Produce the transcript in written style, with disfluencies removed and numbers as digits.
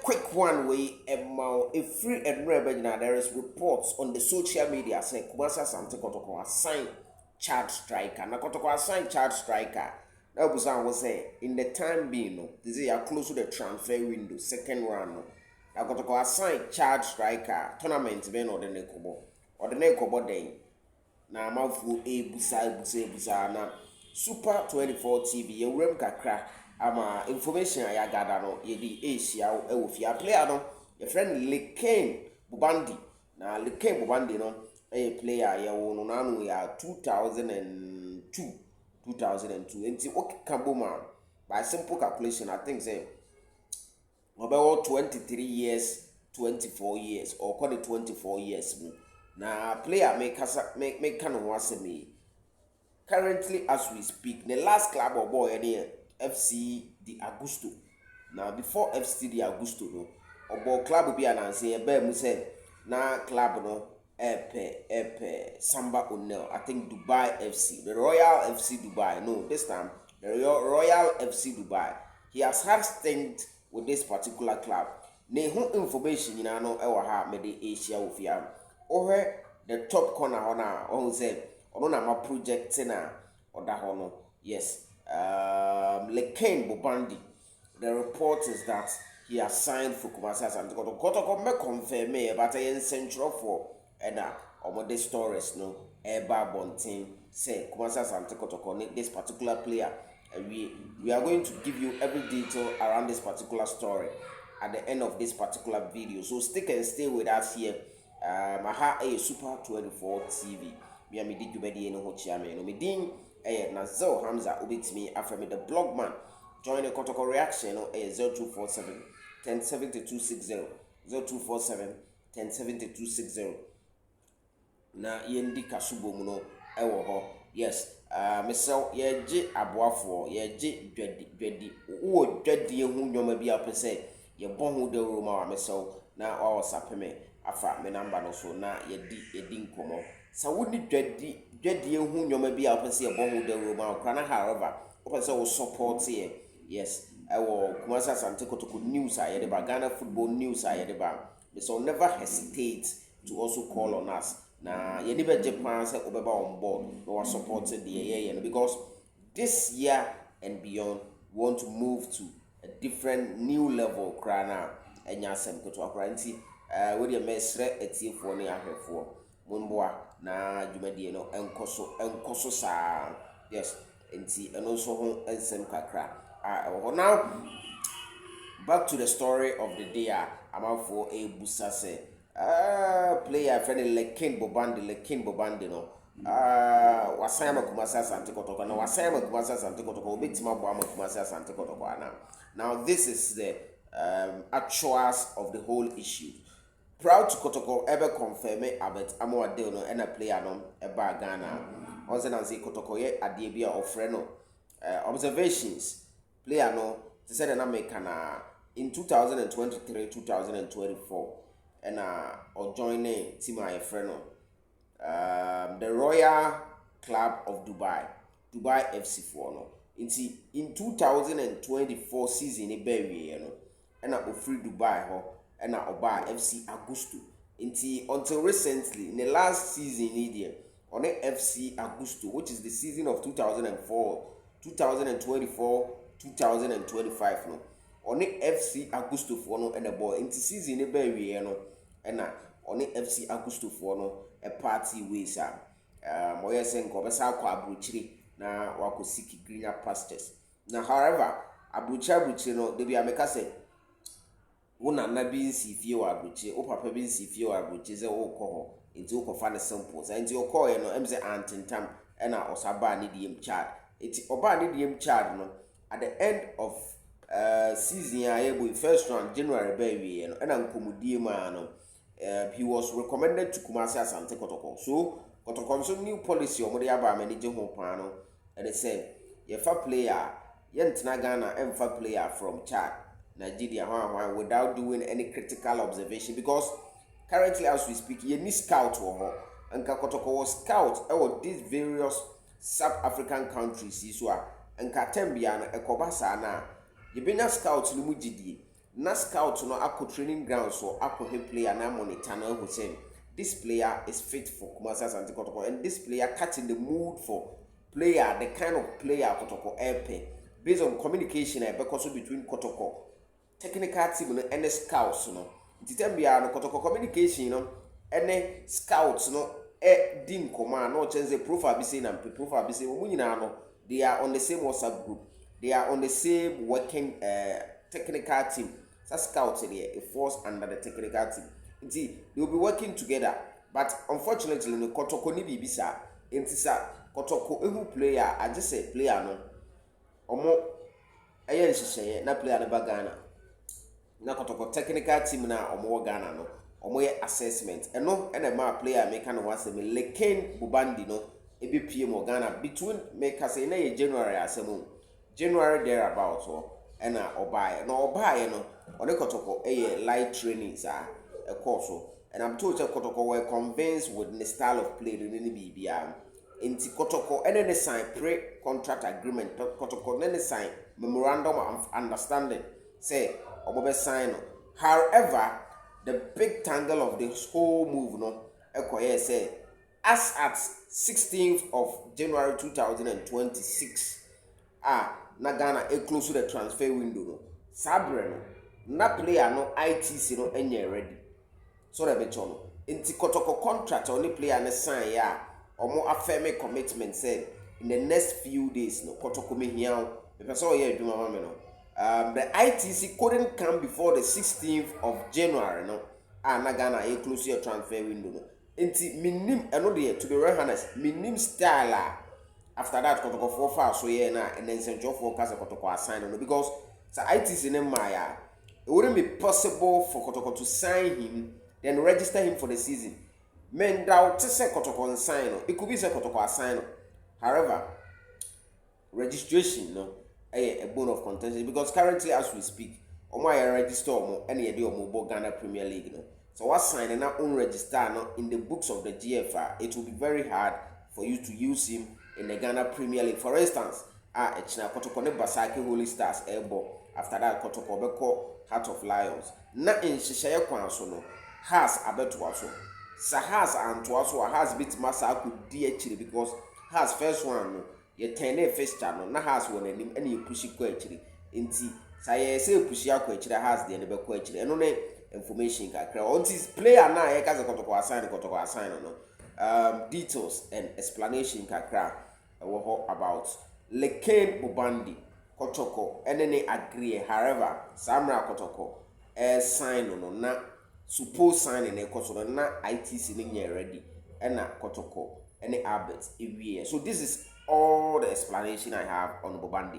quick one way a free and rare now there is reports on the social media saying Kumasa Sante Kotoko assigned child striker. Na Kotoko assigned child striker. That was say in the time being no, this is close to the transfer window, second round no. Na Kotoko assigned child striker tournament ben or the Nekobo day. Na mafu busa na Super 24 TV ye rem kakra ama information I gather no ye di Asia e wo fia player no your friend Leken Bubandi na Leken Bubandi no a player ye wo no na ya 2002 enti okay Kamboma by simple calculation I think say about 23 years 24 years or call it 24 years na player make kind of was me currently as we speak the last club or boy any FC de Augusto. Now before FC de Augusto no obo club be announced e be mu say na club no epe Samba Onel I think Dubai FC the Royal FC Dubai no this time the Royal FC Dubai he has had stint with this particular club ne ho information nyina no e wa ha me de Asia ofia ohe the top corner ona on say ono na ma project na oda ho no yes Leken Bobandi the report is that he has signed for Kumasi Asante Kotoko me confirm me but I central for and omo the stories no eba bontin say Kumasi Asante Kotoko this particular player we are going to give you every detail around this particular story at the end of this particular video, so stick and stay with us here. Maha a Super 24 TV. Me am did you be no chiame no me din Nazel Hamza ubitimi after me the blog man. Join the Kotoko reaction no 0247 107260 0247 107260 na yendi kasubo mu no ewo ho yes mesel ye gi aboafo ye gi dwedi wo dwedi hu nyoma bi apese ye bon hu de roma wa mesel na o sapeme afa me number no so na yedi nkomo sa woni dwedi hu nyoma bi apese ye bon hu de roma kwa na however opese wo support ye yes ewo Kumasi Asante Kotoko news aye de ba Ghana football news aye de ba so never hesitate to also call on us. Na ye never Japan say obeba on board no supported the year because this year and beyond we want to move to a different new level krana enya sem koto akranti we dey mesre etiefo ne ahwefo monboa na dwumadie no enkoso sa yes enti eno so ho ensem kakra now back to the story of the day I'm out for a busa say player friend Leken Bobandi no wasayama Kumasi Asante Kotoko na wasayama Kumasi Asante Kotoko obetima bo ama Kumasi Asante Kotoko ana. Now this is the actuals of the whole issue. Proud to Kotoko ever confirm about Amwade no and a player no eba Ghana once na say Kotoko ye ade bia ofre no observations player no to say na make na in 2023-2024 and or joining team I friend the Royal Club of Dubai FC for no in 2024 season e be no and free Dubai ho and oba FC Augusto until recently in the last season there on FC Augusto which is the season of 2024-2025 no on FC Augusto for no and the boy into season e be no and on FC Augusto for no a party way sa moye sen ko besa kwa abruchiri na wakosiki greener pastures na however abruchiri no de bia meka say wona na bi nsifie wa abruchiri o papa bi nsifie wa abruchiri ze wo ko ho enti wo ko fa ne samples enti wo ko ye no emze antentam na osaba ne diem chad enti oba ne diem chad no at the end of season boy first round January baby no na nkomudie ma no he was recommended to Kumasi Asante Kotoko so Kotoko so new policy omo de aba manage ho pan no and they say ye fa player ye ntena Ghana emfa player from Chad Nigeria without doing any critical observation because currently as we speak ye ni scout wo and Kotoko was scout these various sub-African countries so and Katembia no ekoba sa na ye benya scout no mugidie na scout no akɔ training ground so akɔ he player na monitor na who say this player is fit for Kumasi Asante Kotoko, and this player catching the mood for player, the kind of player Kotoko airpay based on communication because between Kotoko technical team and the scouts no. Titembia no Kotoko communication no and scouts no din command no change the profile be saying and profile be saying no, they are on the same WhatsApp group, they are on the same working technical team. So scouts here a force under the technical team. They will be working together, but unfortunately no Kotoko ni bibisa intisa Kotoko ehu player I just say player no omo ayen hihye na player na bagana na Kotoko technical team na omo Ghana no omo ye assessment eno na ma player make no wase me leken bubandi no ebi pie mo Ghana between make say na ye January asemu January there about so na obaye no obaye no one Kotoko light trainings a course, and I'm told that Kotoko were convinced with the style of play in the BBM. Inti Kotoko and then sign pre-contract agreement. Kotoko then sign memorandum of understanding. Say omobe sign. However, the big tangle of this whole move no ekoye say as at 16th of January 2026 na Ghana close to the transfer window no. Sabre no na player no ITC no enye ready. So that be chono. Inti Kotoko contract only player na sign ya. Omo affirm commitment said in the next few days no Kotoko me here. The person here do mama me no. The ITC couldn't come before the 16th of January no. Na Ghana close your transfer window no. Inti minim eno dey to be very honest minim style after that Kotoko 4 far so yeah na and then St. John forecast Kotoko assign no because so ITC in Maya it wouldn't be possible for Kotoko to sign him then register him for the season. Men doubt to say Kotoko sign no. It could be say Kotoko assign no. However, registration no a bone of contention because currently as we speak, omo register omo any day omo Ghana Premier League no. So what signing na own register no in the books of the GFR, it will be very hard for you to use him in the Ghana Premier League. For instance, Echina Kotoko ne Basaki Holy Stars airbo. After that Kotoko beko Heart of Lions. Na in Shishaya Kwanso no has abetuaso. Sa has antuaso has bit masa could actually because has first one no ye tene first channel na has one him and you push ko actually. Inti sa ye say push ko actually has the ebe ko actually. Eno ne information kakra. Until player na ye kaza Kotoko assign no. Details and explanation kakra about Leken Bubandi Kotoko and then they agree. However, Samra Kotoko sign no na suppose sign in a Kotoko na ITC ready and na Kotoko and the Abbott every year. So this is all the explanation I have on Bubandi.